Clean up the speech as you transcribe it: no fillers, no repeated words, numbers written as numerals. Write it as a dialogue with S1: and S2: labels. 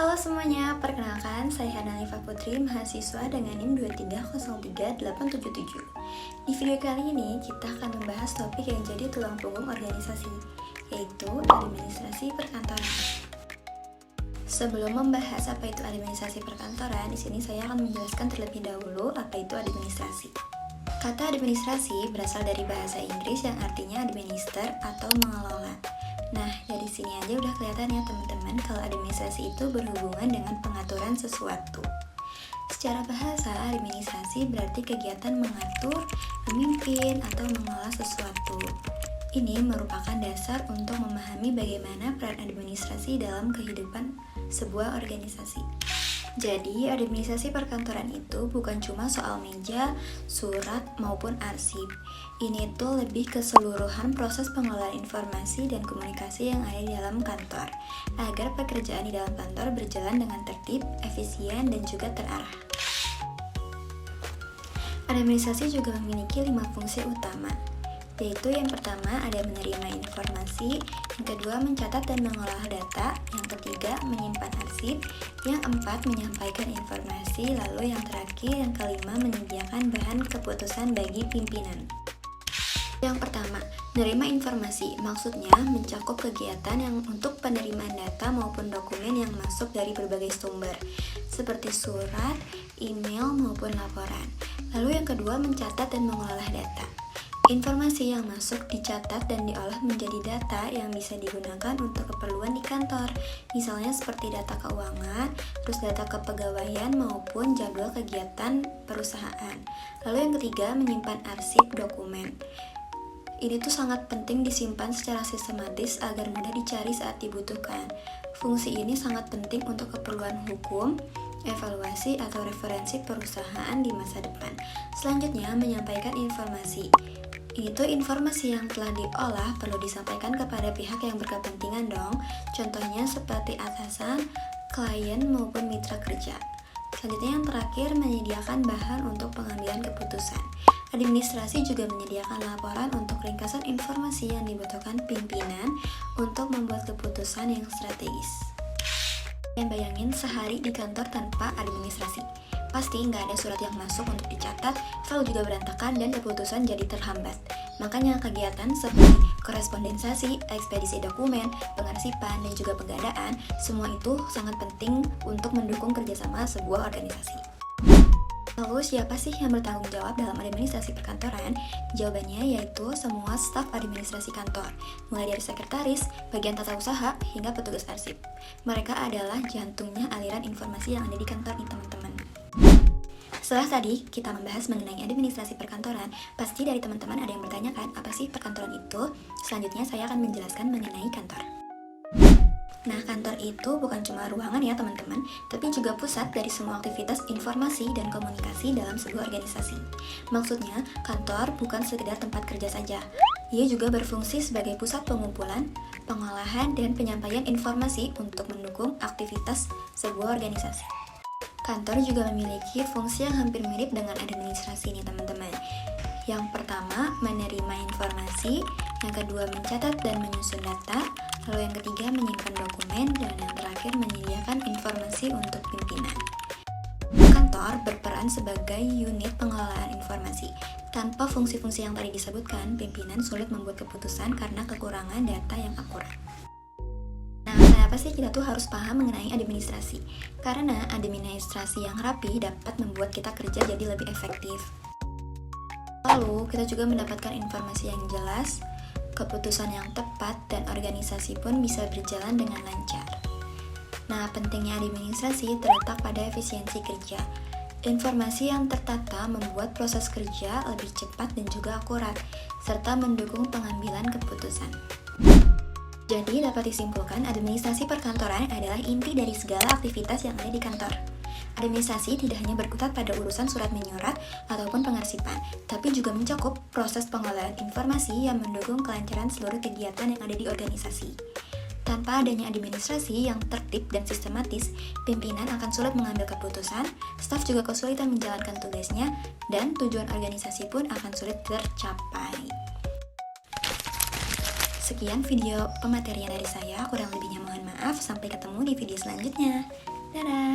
S1: Halo semuanya, perkenalkan saya Hana Liva Putri, mahasiswa dengan NIM 2303877. Di video kali ini kita akan membahas topik yang jadi tulang punggung organisasi, yaitu administrasi perkantoran. Sebelum membahas apa itu administrasi perkantoran, di sini saya akan menjelaskan terlebih dahulu apa itu administrasi. Kata administrasi berasal dari bahasa Inggris yang artinya administer atau mengelola. Nah, dari sini aja udah kelihatan ya teman-teman kalau administrasi itu berhubungan dengan pengaturan sesuatu. Secara bahasa, administrasi berarti kegiatan mengatur, memimpin, atau mengelola sesuatu. Ini merupakan dasar untuk memahami bagaimana peran administrasi dalam kehidupan sebuah organisasi. Jadi, administrasi perkantoran itu bukan cuma soal meja, surat, maupun arsip. Ini tuh lebih keseluruhan proses pengelolaan informasi dan komunikasi yang ada di dalam kantor, agar pekerjaan di dalam kantor berjalan dengan tertib, efisien, dan juga terarah. Administrasi juga memiliki 5 fungsi utama, yaitu yang pertama ada menerima informasi, yang kedua mencatat dan mengolah data, yang ketiga menyimpan arsip, yang keempat menyampaikan informasi, lalu yang terakhir yang kelima menyediakan bahan keputusan bagi pimpinan. Yang pertama, menerima informasi, maksudnya mencakup kegiatan yang untuk penerimaan data maupun dokumen yang masuk dari berbagai sumber, seperti surat, email, maupun laporan. Lalu yang kedua, mencatat dan mengolah data. Informasi yang masuk dicatat dan diolah menjadi data yang bisa digunakan untuk keperluan di kantor, misalnya seperti data keuangan, terus data kepegawaian maupun jadwal kegiatan perusahaan. Lalu yang ketiga, menyimpan arsip dokumen. Ini tuh sangat penting disimpan secara sistematis agar mudah dicari saat dibutuhkan. Fungsi ini sangat penting untuk keperluan hukum, evaluasi, atau referensi perusahaan di masa depan. Selanjutnya, menyampaikan informasi. Ini tuh informasi yang telah diolah perlu disampaikan kepada pihak yang berkepentingan dong. Contohnya seperti atasan, klien, maupun mitra kerja. Selanjutnya yang terakhir, menyediakan bahan untuk pengambilan keputusan. Administrasi juga menyediakan laporan untuk ringkasan informasi yang dibutuhkan pimpinan untuk membuat keputusan yang strategis. Dan bayangin sehari di kantor tanpa administrasi. Pasti nggak ada surat yang masuk untuk dicatat, file juga berantakan, dan keputusan jadi terhambat. Makanya kegiatan seperti korespondensasi, ekspedisi dokumen, pengarsipan, dan juga penggadaan, semua itu sangat penting untuk mendukung kerjasama sebuah organisasi. Lalu siapa sih yang bertanggung jawab dalam administrasi perkantoran? Jawabannya yaitu semua staf administrasi kantor, mulai dari sekretaris, bagian tata usaha, hingga petugas arsip. Mereka adalah jantungnya aliran informasi yang ada di kantor nih teman-teman. Setelah tadi kita membahas mengenai administrasi perkantoran, pasti dari teman-teman ada yang bertanyakan apa sih perkantoran itu? Selanjutnya saya akan menjelaskan mengenai kantor. Nah, kantor itu bukan cuma ruangan ya teman-teman, tapi juga pusat dari semua aktivitas informasi dan komunikasi dalam sebuah organisasi. Maksudnya, kantor bukan sekedar tempat kerja saja. Ia juga berfungsi sebagai pusat pengumpulan, pengolahan, dan penyampaian informasi untuk mendukung aktivitas sebuah organisasi. Kantor juga memiliki fungsi yang hampir mirip dengan administrasi nih teman-teman. Yang pertama, menerima informasi, yang kedua mencatat dan menyusun data, lalu yang ketiga menyimpan dokumen, dan yang terakhir menyediakan informasi untuk pimpinan. Kantor berperan sebagai unit pengelolaan informasi. Tanpa fungsi-fungsi yang tadi disebutkan, pimpinan sulit membuat keputusan karena kekurangan data yang akurat. Nah, kenapa sih kita tuh harus paham mengenai administrasi? Karena administrasi yang rapi dapat membuat kita kerja jadi lebih efektif. Lalu, kita juga mendapatkan informasi yang jelas, keputusan yang tepat, dan organisasi pun bisa berjalan dengan lancar. Nah, pentingnya administrasi terletak pada efisiensi kerja. Informasi yang tertata membuat proses kerja lebih cepat dan juga akurat, serta mendukung pengambilan keputusan. Jadi, dapat disimpulkan, administrasi perkantoran adalah inti dari segala aktivitas yang ada di kantor. Administrasi tidak hanya berkutat pada urusan surat menyurat ataupun pengarsipan, tapi juga mencakup proses pengelolaan informasi yang mendukung kelancaran seluruh kegiatan yang ada di organisasi. Tanpa adanya administrasi yang tertib dan sistematis, pimpinan akan sulit mengambil keputusan, staf juga kesulitan menjalankan tugasnya, dan tujuan organisasi pun akan sulit tercapai. Sekian video pematerian dari saya, kurang lebihnya mohon maaf, sampai ketemu di video selanjutnya. Dadah!